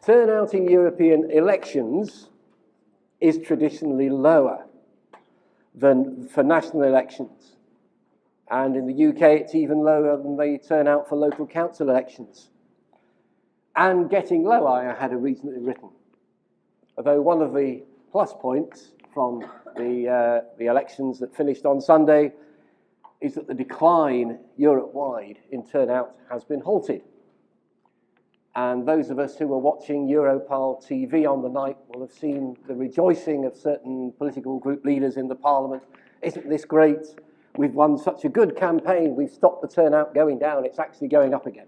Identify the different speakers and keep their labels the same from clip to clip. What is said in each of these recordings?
Speaker 1: Turnout in European elections is traditionally lower than for national elections. And in the UK, it's even lower than the turnout for local council elections. And getting lower, I had recently written. Although one of the plus points from the elections that finished on Sunday is that the decline Europe-wide in turnout has been halted. And those of us who were watching Europol TV on the night will have seen the rejoicing of certain political group leaders in the Parliament. Isn't this great? We've won such a good campaign. We've stopped the turnout going down. It's actually going up again.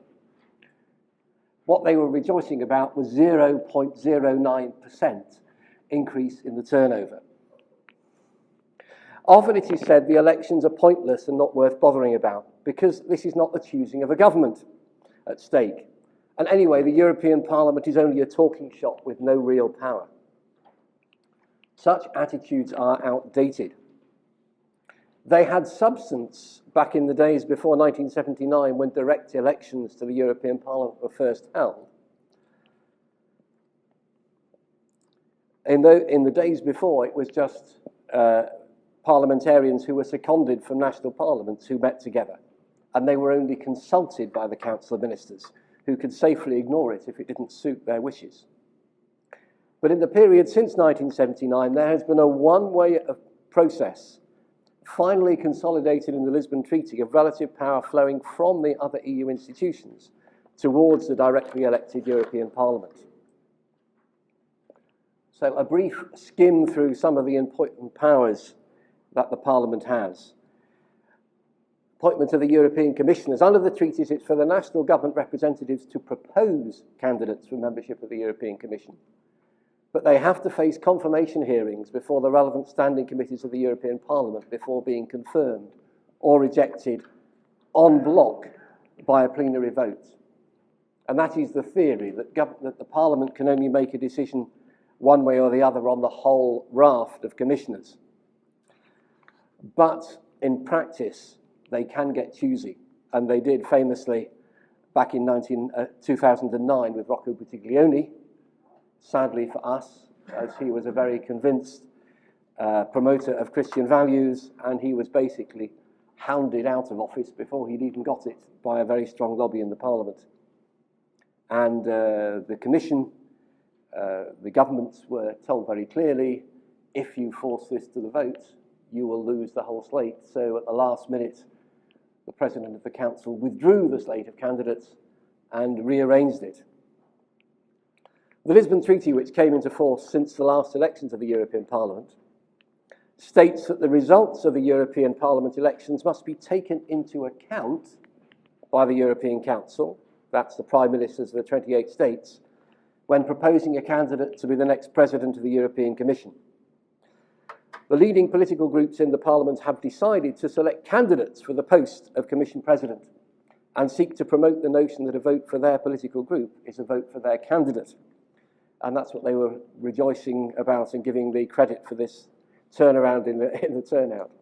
Speaker 1: What they were rejoicing about was 0.09% increase in the turnover. Often it is said the elections are pointless and not worth bothering about because this is not the choosing of a government at stake. And anyway, the European Parliament is only a talking shop with no real power. Such attitudes are outdated. They had substance back in the days before 1979 when direct elections to the European Parliament were first held. In the days before, it was just parliamentarians who were seconded from national parliaments who met together, and they were only consulted by the Council of Ministers, who could safely ignore it if it didn't suit their wishes. But in the period since 1979, there has been a one-way process, finally consolidated in the Lisbon Treaty, of relative power flowing from the other EU institutions towards the directly elected European Parliament. So a brief skim through some of the important powers that the Parliament has. Appointment of the European Commissioners. Under the treaties, it's for the national government representatives to propose candidates for membership of the European Commission. But they have to face confirmation hearings before the relevant standing committees of the European Parliament before being confirmed or rejected en bloc by a plenary vote. And that is the theory, that the Parliament can only make a decision one way or the other on the whole raft of commissioners. But in practice, they can get choosy, and they did famously back in 2009 with Rocco Buttiglione, sadly for us, as he was a very convinced promoter of Christian values, and he was basically hounded out of office before he'd even got it by a very strong lobby in the Parliament. And the Commission, the governments were told very clearly, if you force this to the vote, you will lose the whole slate. So at the last minute, the President of the Council withdrew the slate of candidates and rearranged it. The Lisbon Treaty, which came into force since the last elections of the European Parliament, states that the results of the European Parliament elections must be taken into account by the European Council, that's the Prime Ministers of the 28 states, when proposing a candidate to be the next President of the European Commission. The leading political groups in the Parliament have decided to select candidates for the post of Commission President and seek to promote the notion that a vote for their political group is a vote for their candidate. And that's what they were rejoicing about and giving the credit for this turnaround in the turnout.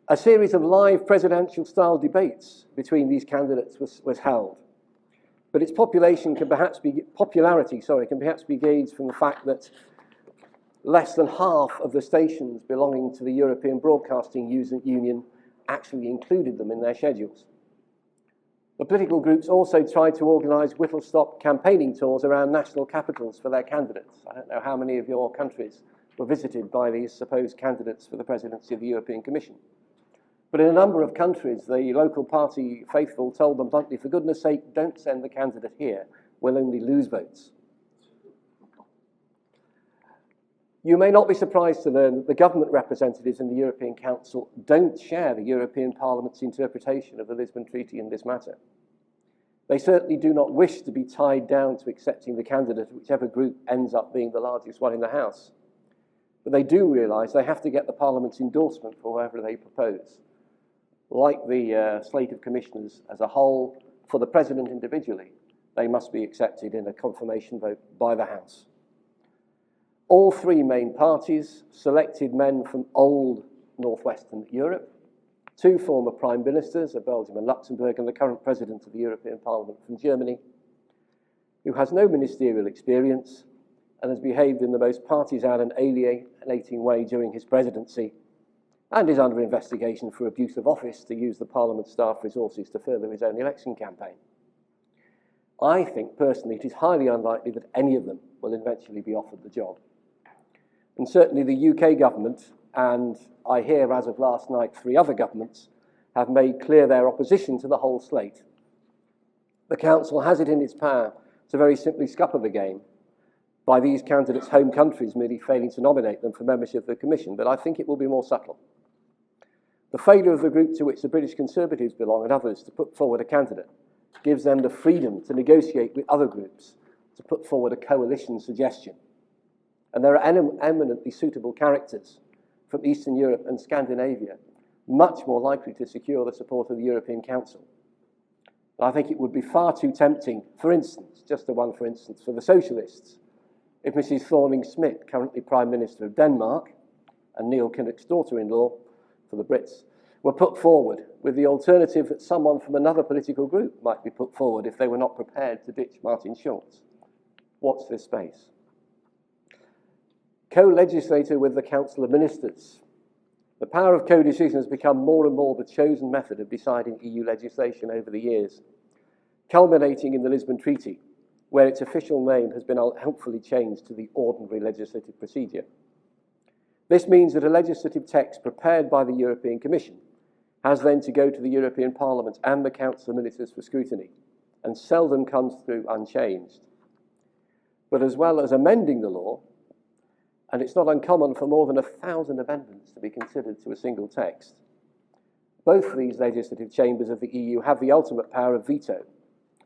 Speaker 1: A series of live presidential-style debates between these candidates was held. But its popularity can perhaps be gauged from the fact that less than half of the stations belonging to the European Broadcasting Union actually included them in their schedules. The political groups also tried to organise whistle-stop campaigning tours around national capitals for their candidates. I don't know how many of your countries were visited by these supposed candidates for the presidency of the European Commission. But in a number of countries, the local party faithful told them bluntly, for goodness sake, don't send the candidate here, we'll only lose votes. You may not be surprised to learn that the government representatives in the European Council don't share the European Parliament's interpretation of the Lisbon Treaty in this matter. They certainly do not wish to be tied down to accepting the candidate of whichever group ends up being the largest one in the House. But they do realise they have to get the Parliament's endorsement for whoever they propose. Like the slate of commissioners as a whole, for the President individually, they must be accepted in a confirmation vote by the House. All three main parties selected men from old northwestern Europe, two former prime ministers of Belgium and Luxembourg, and the current president of the European Parliament from Germany. who has no ministerial experience and has behaved in the most partisan and alienating way during his presidency, and is under investigation for abuse of office to use the Parliament staff resources to further his own election campaign. I think personally it is highly unlikely that any of them will eventually be offered the job. And certainly the UK government, and I hear as of last night 3 other governments, have made clear their opposition to the whole slate. The Council has it in its power to very simply scupper the game by these candidates' home countries merely failing to nominate them for membership of the Commission, but I think it will be more subtle. The failure of the group to which the British Conservatives belong and others to put forward a candidate gives them the freedom to negotiate with other groups to put forward a coalition suggestion. And there are eminently suitable characters from Eastern Europe and Scandinavia, much more likely to secure the support of the European Council. But I think it would be far too tempting, for instance, just the one for instance, for the Socialists, if Mrs. Thorning-Schmidt, currently Prime Minister of Denmark, and Neil Kinnock's daughter-in-law, for the Brits, were put forward with the alternative that someone from another political group might be put forward if they were not prepared to ditch Martin Schulz. Watch this space. Co-legislator with the Council of Ministers. The power of co-decision has become more and more the chosen method of deciding EU legislation over the years, culminating in the Lisbon Treaty, where its official name has been helpfully changed to the ordinary legislative procedure. This means that a legislative text prepared by the European Commission has then to go to the European Parliament and the Council of Ministers for scrutiny, and seldom comes through unchanged. But as well as amending the law, and it's not uncommon for more than 1,000 amendments to be considered to a single text, both these legislative chambers of the EU have the ultimate power of veto,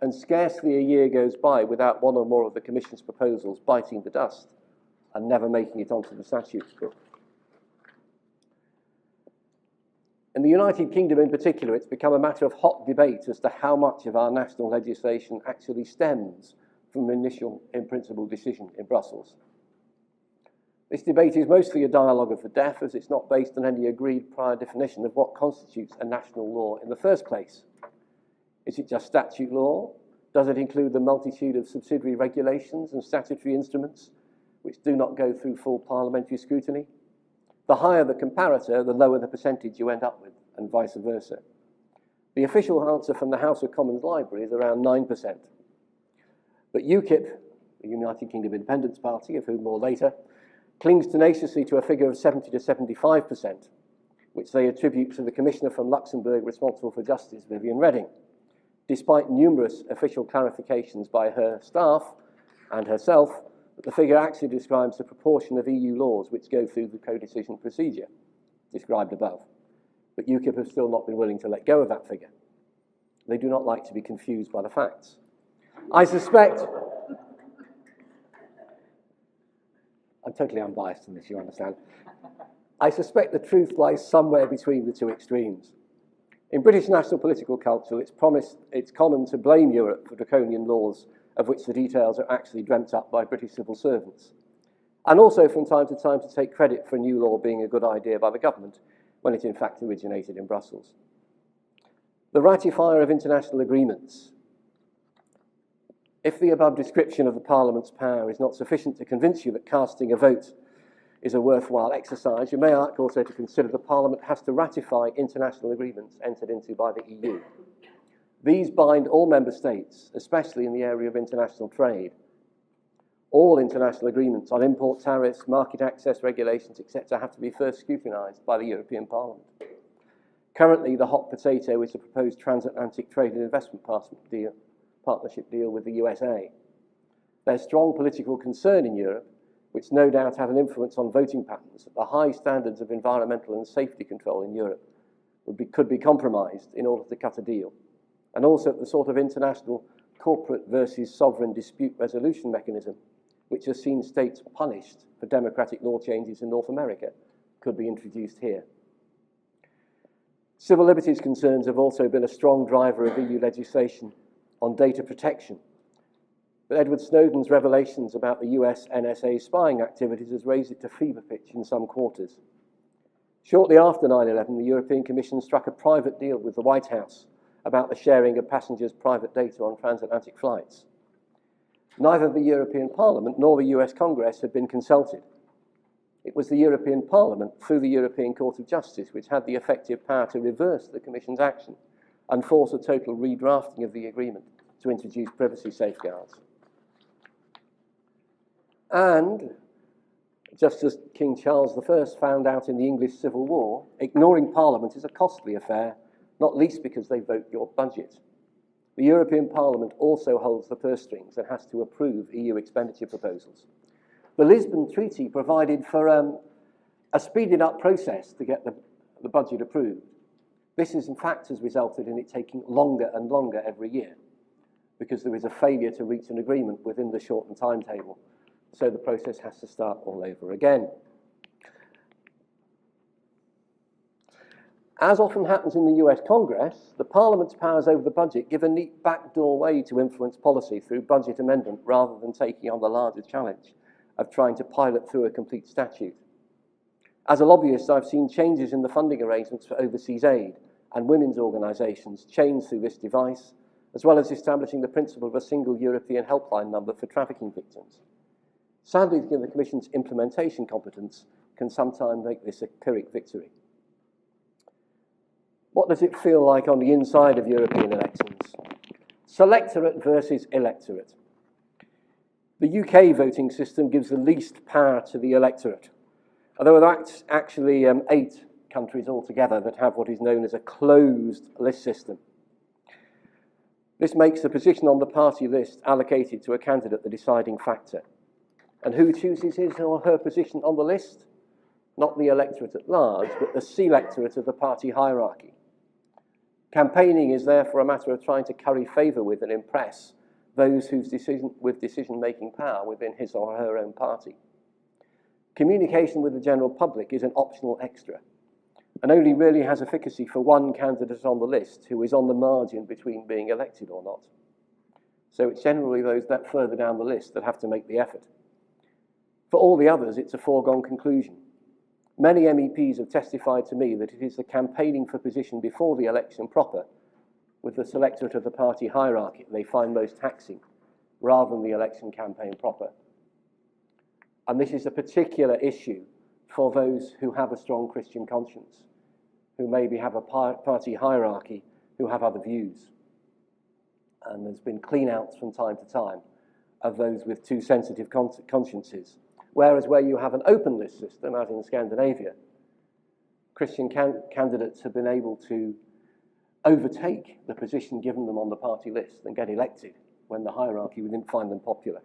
Speaker 1: and scarcely a year goes by without one or more of the Commission's proposals biting the dust and never making it onto the statutes book. In the United Kingdom in particular, it's become a matter of hot debate as to how much of our national legislation actually stems from an initial in-principle decision in Brussels. This debate is mostly a dialogue of the deaf, as it's not based on any agreed prior definition of what constitutes a national law in the first place. Is it just statute law? Does it include the multitude of subsidiary regulations and statutory instruments which do not go through full parliamentary scrutiny? The higher the comparator, the lower the percentage you end up with, and vice versa. The official answer from the House of Commons Library is around 9%. But UKIP, the United Kingdom Independence Party, of whom more later, clings tenaciously to a figure of 70 to 75%, which they attribute to the Commissioner from Luxembourg responsible for justice, Viviane Reding, despite numerous official clarifications by her staff and herself that the figure actually describes the proportion of EU laws which go through the co-decision procedure described above. But UKIP have still not been willing to let go of that figure. They do not like to be confused by the facts. I suspect, I'm totally unbiased in this, you understand. I suspect the truth lies somewhere between the two extremes. In British national political culture, it's common to blame Europe for draconian laws of which the details are actually dreamt up by British civil servants, and also from time to take credit for a new law being a good idea by the government when it in fact originated in Brussels. The ratifier of international agreements. If the above description of the Parliament's power is not sufficient to convince you that casting a vote is a worthwhile exercise, you may like also to consider the Parliament has to ratify international agreements entered into by the EU. These bind all member states, especially in the area of international trade. All international agreements on import tariffs, market access regulations, etc. have to be first scrutinised by the European Parliament. Currently, the hot potato is the proposed transatlantic trade and investment partnership deal with the USA. There's strong political concern in Europe, which no doubt have an influence on voting patterns, that the high standards of environmental and safety control in Europe could be compromised in order to cut a deal. And also the sort of international corporate versus sovereign dispute resolution mechanism, which has seen states punished for democratic law changes in North America, could be introduced here. Civil liberties concerns have also been a strong driver of EU legislation on data protection. But Edward Snowden's revelations about the US NSA spying activities has raised it to fever pitch in some quarters. Shortly after 9/11, the European Commission struck a private deal with the White House about the sharing of passengers' private data on transatlantic flights. Neither the European Parliament nor the US Congress had been consulted. It was the European Parliament, through the European Court of Justice, which had the effective power to reverse the Commission's action and force a total redrafting of the agreement to introduce privacy safeguards. And, just as King Charles I found out in the English Civil War, ignoring Parliament is a costly affair, not least because they vote your budget. The European Parliament also holds the purse strings and has to approve EU expenditure proposals. The Lisbon Treaty provided for a speeded up process to get the budget approved. This is, in fact, has resulted in it taking longer and longer every year because there is a failure to reach an agreement within the shortened timetable. So the process has to start all over again. As often happens in the US Congress, the Parliament's powers over the budget give a neat backdoor way to influence policy through budget amendment rather than taking on the larger challenge of trying to pilot through a complete statute. As a lobbyist, I've seen changes in the funding arrangements for overseas aid and women's organisations change through this device, as well as establishing the principle of a single European helpline number for trafficking victims. Sadly, the Commission's implementation competence can sometimes make this a Pyrrhic victory. What does it feel like on the inside of European elections? Selectorate versus electorate. The UK voting system gives the least power to the electorate, although there are actually 8 countries altogether that have what is known as a closed list system. This makes the position on the party list allocated to a candidate the deciding factor. And who chooses his or her position on the list? Not the electorate at large, but the selectorate of the party hierarchy. Campaigning is therefore a matter of trying to curry favour with and impress those whose decision-making power within his or her own party. Communication with the general public is an optional extra and only really has efficacy for one candidate on the list who is on the margin between being elected or not. So it's generally those that further down the list that have to make the effort. For all the others, it's a foregone conclusion. Many MEPs have testified to me that it is the campaigning for position before the election proper with the selectorate of the party hierarchy they find most taxing, rather than the election campaign proper. And this is a particular issue for those who have a strong Christian conscience, who maybe have a party hierarchy, who have other views. And there's been clean-outs from time to time of those with too sensitive consciences. Whereas where you have an open list system, as in Scandinavia, Christian candidates have been able to overtake the position given them on the party list and get elected when the hierarchy didn't find them popular.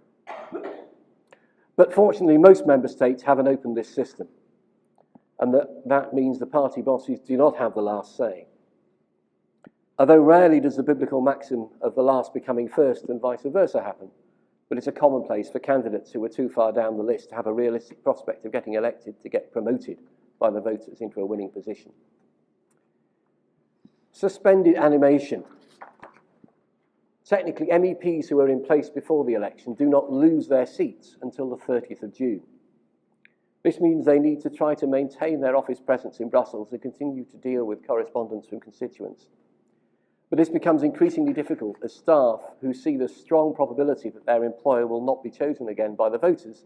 Speaker 1: But fortunately, most member states have an open list system, and that means the party bosses do not have the last say. Although rarely does the biblical maxim of the last becoming first and vice versa happen, but it's a commonplace for candidates who are too far down the list to have a realistic prospect of getting elected to get promoted by the voters into a winning position. Suspended animation. Technically, MEPs who are in place before the election do not lose their seats until the 30th of June. This means they need to try to maintain their office presence in Brussels and continue to deal with correspondence from constituents. But this becomes increasingly difficult as staff who see the strong probability that their employer will not be chosen again by the voters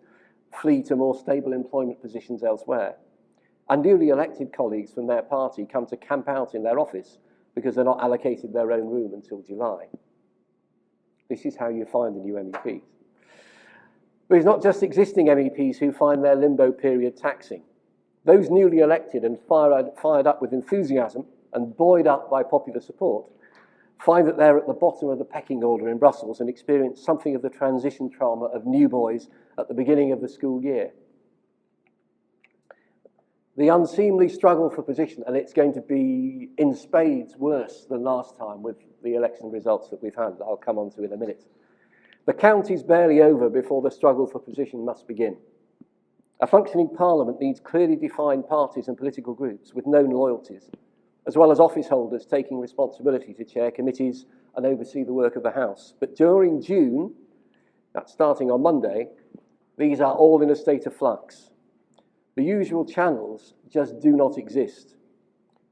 Speaker 1: flee to more stable employment positions elsewhere. And newly elected colleagues from their party come to camp out in their office because they're not allocated their own room until July. This is how you find the new MEPs. But it's not just existing MEPs who find their limbo period taxing. Those newly elected and fired up with enthusiasm and buoyed up by popular support find that they're at the bottom of the pecking order in Brussels and experience something of the transition trauma of new boys at the beginning of the school year. The unseemly struggle for position, and it's going to be in spades worse than last time with the election results that we've had, that I'll come on to in a minute. The count is barely over before the struggle for position must begin. A functioning parliament needs clearly defined parties and political groups with known loyalties, as well as office holders taking responsibility to chair committees and oversee the work of the House. But during June, that's starting on Monday, these are all in a state of flux. The usual channels just do not exist.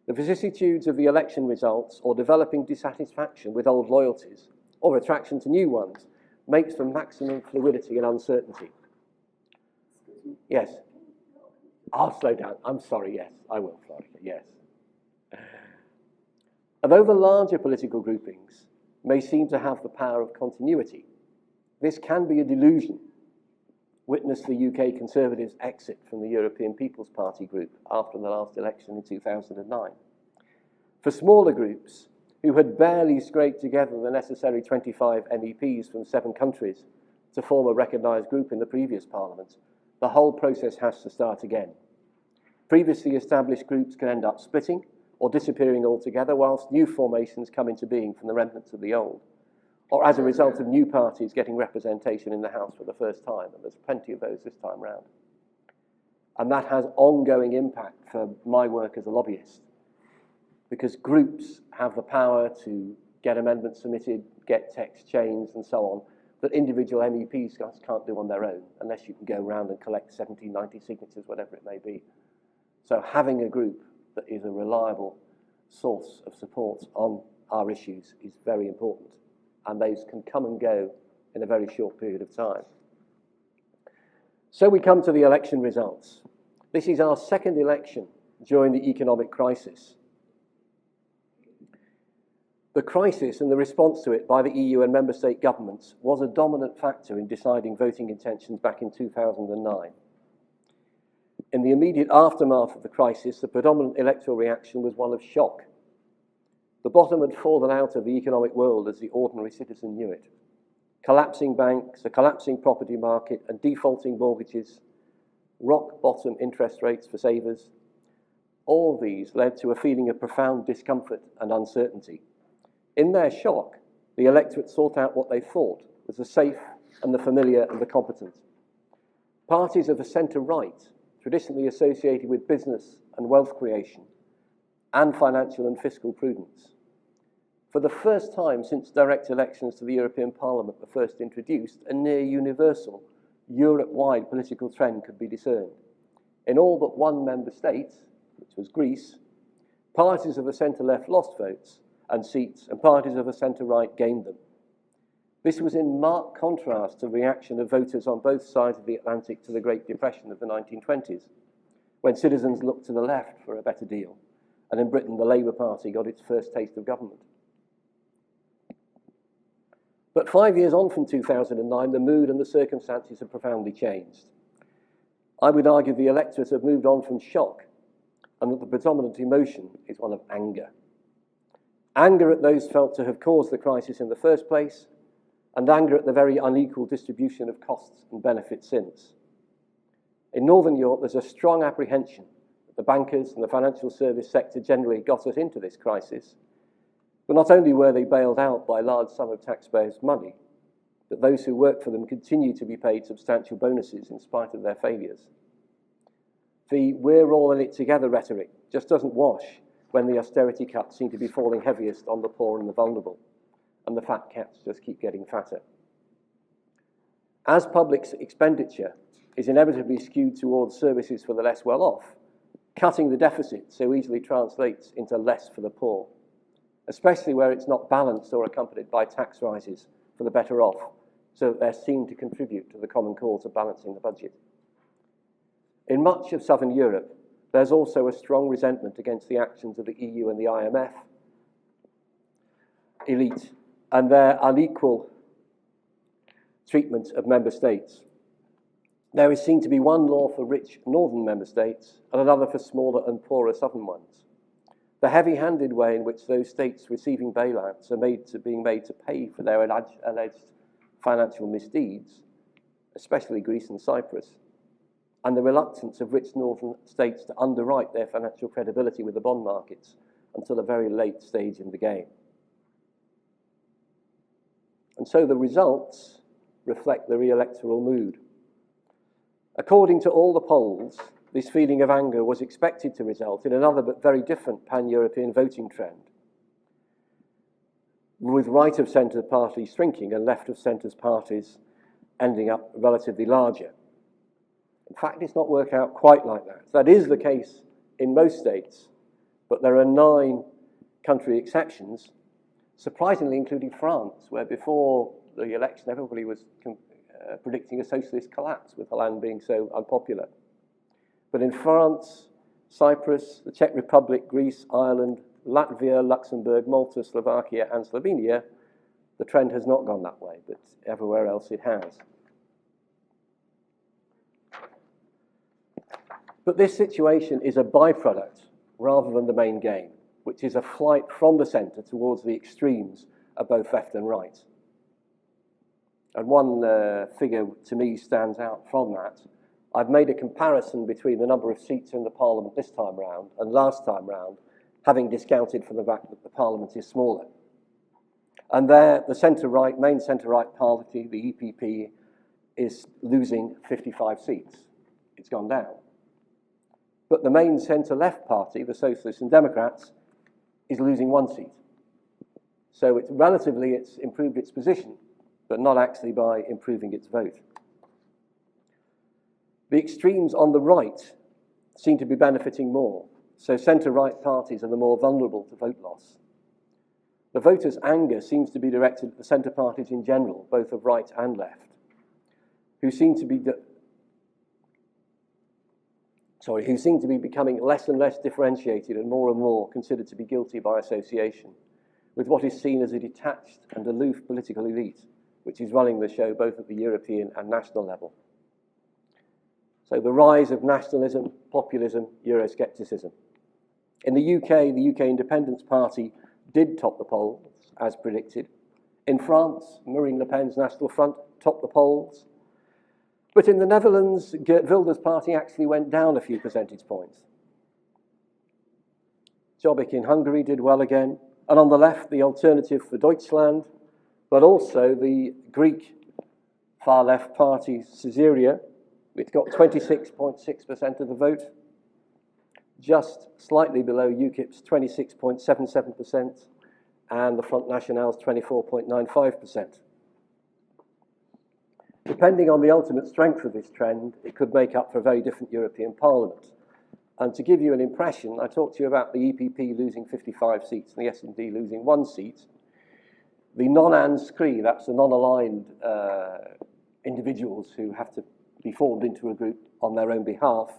Speaker 1: The vicissitudes of the election results or developing dissatisfaction with old loyalties or attraction to new ones makes for maximum fluidity and uncertainty. Yes. I'll slow down. I'm sorry, yes. I will, Florica, yes. Although the larger political groupings may seem to have the power of continuity, this can be a delusion. Witness the UK Conservatives' exit from the European People's Party group after the last election in 2009. For smaller groups, who had barely scraped together the necessary 25 MEPs from 7 countries to form a recognised group in the previous Parliament, the whole process has to start again. Previously established groups can end up splitting or disappearing altogether, whilst new formations come into being from the remnants of the old, or as a result of new parties getting representation in the House for the first time, and there's plenty of those this time round. And that has ongoing impact for my work as a lobbyist, because groups have the power to get amendments submitted, get text changed, and so on, that individual MEPs can't do on their own, unless you can go around and collect 70, 90 signatures, whatever it may be. So having a group that is a reliable source of support on our issues is very important, and those can come and go in a very short period of time. So we come to the election results. This is our second election during the economic crisis. The crisis and the response to it by the EU and member state governments was a dominant factor in deciding voting intentions back in 2009. In the immediate aftermath of the crisis, the predominant electoral reaction was one of shock. The bottom had fallen out of the economic world as the ordinary citizen knew it. Collapsing banks, a collapsing property market, and defaulting mortgages, rock-bottom interest rates for savers, all these led to a feeling of profound discomfort and uncertainty. In their shock, the electorate sought out what they thought was the safe and the familiar and the competent. Parties of the centre-right, traditionally associated with business and wealth creation, and financial and fiscal prudence. For the first time since direct elections to the European Parliament were first introduced, a near universal, Europe-wide political trend could be discerned. In all but one member state, which was Greece, parties of the centre-left lost votes and seats, and parties of the centre-right gained them. This was in marked contrast to the reaction of voters on both sides of the Atlantic to the Great Depression of the 1920s, when citizens looked to the left for a better deal, and in Britain the Labour Party got its first taste of government. But 5 years on from 2009, the mood and the circumstances have profoundly changed. I would argue the electorate have moved on from shock, and that the predominant emotion is one of anger. Anger at those felt to have caused the crisis in the first place, and anger at the very unequal distribution of costs and benefits since. In Northern Europe, there's a strong apprehension that the bankers and the financial service sector generally got us into this crisis, but not only were they bailed out by a large sum of taxpayers' money, but those who work for them continue to be paid substantial bonuses in spite of their failures. The "we're all in it together" rhetoric just doesn't wash when the austerity cuts seem to be falling heaviest on the poor and the vulnerable, and the fat cats just keep getting fatter. As public expenditure is inevitably skewed towards services for the less well-off, cutting the deficit so easily translates into less for the poor, especially where it's not balanced or accompanied by tax rises for the better off, so that they're seen to contribute to the common cause of balancing the budget. In much of southern Europe, there's also a strong resentment against the actions of the EU and the IMF elite and their unequal treatment of member states. There is seen to be one law for rich northern member states and another for smaller and poorer southern ones. The heavy-handed way in which those states receiving bailouts are being made to pay for their alleged financial misdeeds, especially Greece and Cyprus, and the reluctance of rich northern states to underwrite their financial credibility with the bond markets until a very late stage in the game. And so the results reflect the re-electoral mood. According to all the polls, this feeling of anger was expected to result in another but very different pan-European voting trend, with right-of-centre parties shrinking and left-of-centre parties ending up relatively larger. In fact, it's not worked out quite like that. That is the case in most states, but there are 9 country exceptions, surprisingly including France, where before the election, everybody was predicting a socialist collapse with Hollande being so unpopular. But in France, Cyprus, the Czech Republic, Greece, Ireland, Latvia, Luxembourg, Malta, Slovakia, and Slovenia, the trend has not gone that way, but everywhere else it has. But this situation is a byproduct rather than the main game, which is a flight from the centre towards the extremes of both left and right. And one figure to me stands out from that. I've made a comparison between the number of seats in the Parliament this time round and last time round, having discounted for the fact that the Parliament is smaller. And there, the centre-right, main centre-right party, the EPP, is losing 55 seats. It's gone down. But the main centre-left party, the Socialists and Democrats, is losing 1 seat. So it's improved its position, but not actually by improving its vote. The extremes on the right seem to be benefiting more, so centre-right parties are the more vulnerable to vote loss. The voters' anger seems to be directed at the centre parties in general, both of right and left, who seem to be becoming less and less differentiated and more considered to be guilty by association, with what is seen as a detached and aloof political elite, which is running the show both at the European and national level. So the rise of nationalism, populism, Euroscepticism. In the UK Independence Party did top the polls, as predicted. In France, Marine Le Pen's National Front topped the polls. But in the Netherlands, Geert Wilders' party actually went down a few percentage points. Jobbik in Hungary did well again. And on the left, the Alternative for Deutschland, but also the Greek far-left party, Syriza, which got 26.6% of the vote, just slightly below UKIP's 26.77% and the Front National's 24.95%. Depending on the ultimate strength of this trend, it could make up for a very different European Parliament. And to give you an impression, I talked to you about the EPP losing 55 seats and the S&D losing 1 seat. The non-inscrits, that's the non-aligned individuals who have to be formed into a group on their own behalf,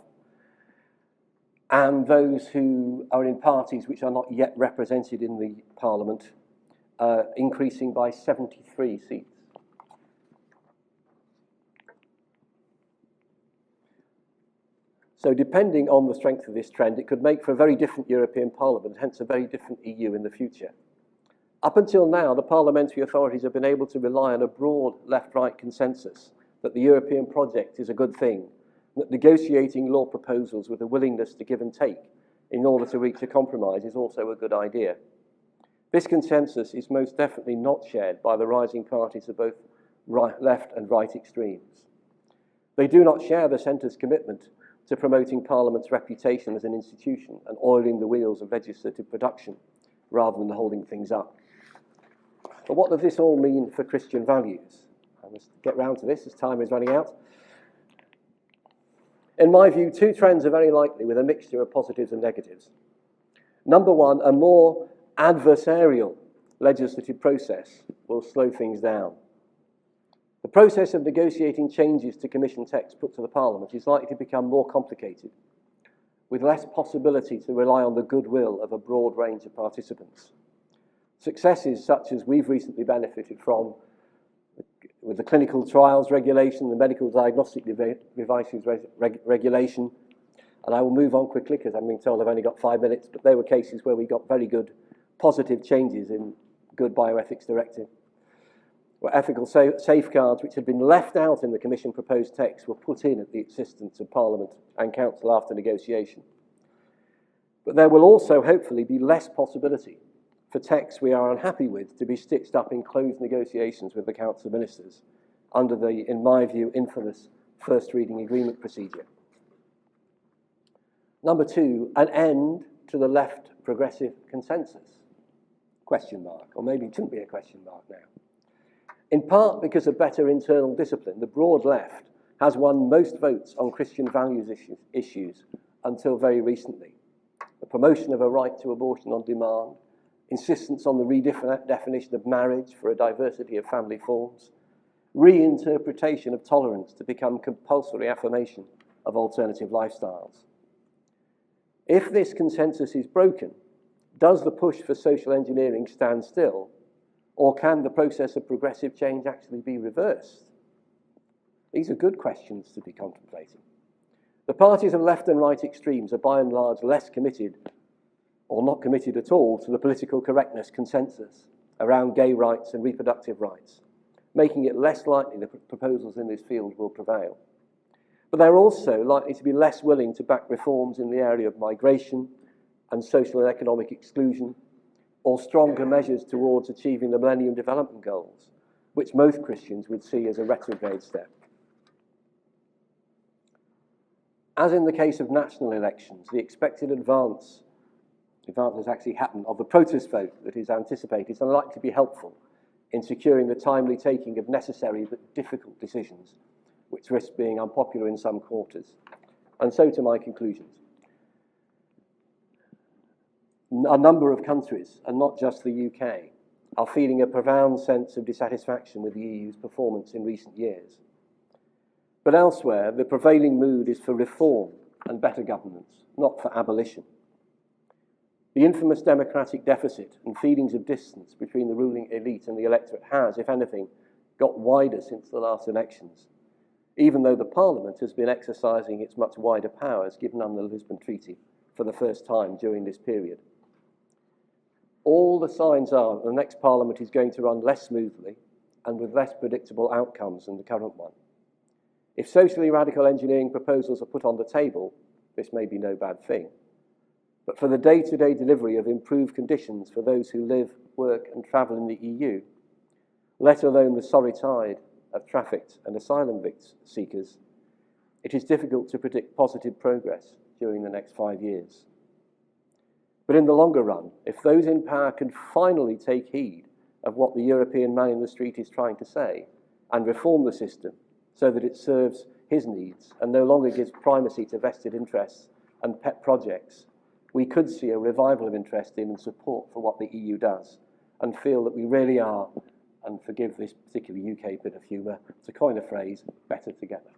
Speaker 1: and those who are in parties which are not yet represented in the Parliament, increasing by 73 seats. So depending on the strength of this trend, it could make for a very different European Parliament, hence a very different EU in the future. Up until now, the parliamentary authorities have been able to rely on a broad left-right consensus that the European project is a good thing, that negotiating law proposals with a willingness to give and take in order to reach a compromise is also a good idea. This consensus is most definitely not shared by the rising parties of both left and right extremes. They do not share the centre's commitment to promoting Parliament's reputation as an institution and oiling the wheels of legislative production rather than holding things up. But what does this all mean for Christian values? I must get round to this as time is running out. In my view, 2 trends are very likely with a mixture of positives and negatives. Number one, a more adversarial legislative process will slow things down. The process of negotiating changes to Commission text put to the Parliament is likely to become more complicated, with less possibility to rely on the goodwill of a broad range of participants. Successes such as we've recently benefited from with the clinical trials regulation, the medical diagnostic devices regulation, and I will move on quickly because I'm being told I've only got 5 minutes, but there were cases where we got very good positive changes in good bioethics directive, where ethical safeguards which had been left out in the Commission proposed text were put in at the insistence of Parliament and Council after negotiation. But there will also hopefully be less possibility for texts we are unhappy with to be stitched up in closed negotiations with the Council of Ministers under the, in my view, infamous first reading agreement procedure. Number 2, an end to the left progressive consensus, question mark, or maybe it shouldn't be a question mark now. In part because of better internal discipline, the broad left has won most votes on Christian values issues until very recently. The promotion of a right to abortion on demand insistence on the redefinition of marriage for a diversity of family forms, reinterpretation of tolerance to become compulsory affirmation of alternative lifestyles. If this consensus is broken, does the push for social engineering stand still, or can the process of progressive change actually be reversed? These are good questions to be contemplating. The parties of left and right extremes are by and large less committed, or not committed at all, to the political correctness consensus around gay rights and reproductive rights, making it less likely that proposals in this field will prevail. But they're also likely to be less willing to back reforms in the area of migration and social and economic exclusion, or stronger measures towards achieving the Millennium Development Goals, which most Christians would see as a retrograde step. As in the case of national elections, the expected advance has actually happened, of the protest vote that is anticipated is unlikely to be helpful in securing the timely taking of necessary but difficult decisions, which risk being unpopular in some quarters. And so to my conclusions. A number of countries, and not just the UK, are feeling a profound sense of dissatisfaction with the EU's performance in recent years. But elsewhere, the prevailing mood is for reform and better governance, not for abolition. The infamous democratic deficit and feelings of distance between the ruling elite and the electorate has, if anything, got wider since the last elections, even though the Parliament has been exercising its much wider powers given under the Lisbon Treaty for the first time during this period. All the signs are that the next Parliament is going to run less smoothly and with less predictable outcomes than the current one. If socially radical engineering proposals are put on the table, this may be no bad thing. But for the day-to-day delivery of improved conditions for those who live, work and travel in the EU, let alone the sorry tide of trafficked and asylum seekers, it is difficult to predict positive progress during the next 5 years. But in the longer run, if those in power can finally take heed of what the European man in the street is trying to say and reform the system so that it serves his needs and no longer gives primacy to vested interests and pet projects, we could see a revival of interest in and support for what the EU does and feel that we really are, and forgive this particular UK bit of humour, to coin a phrase, better together.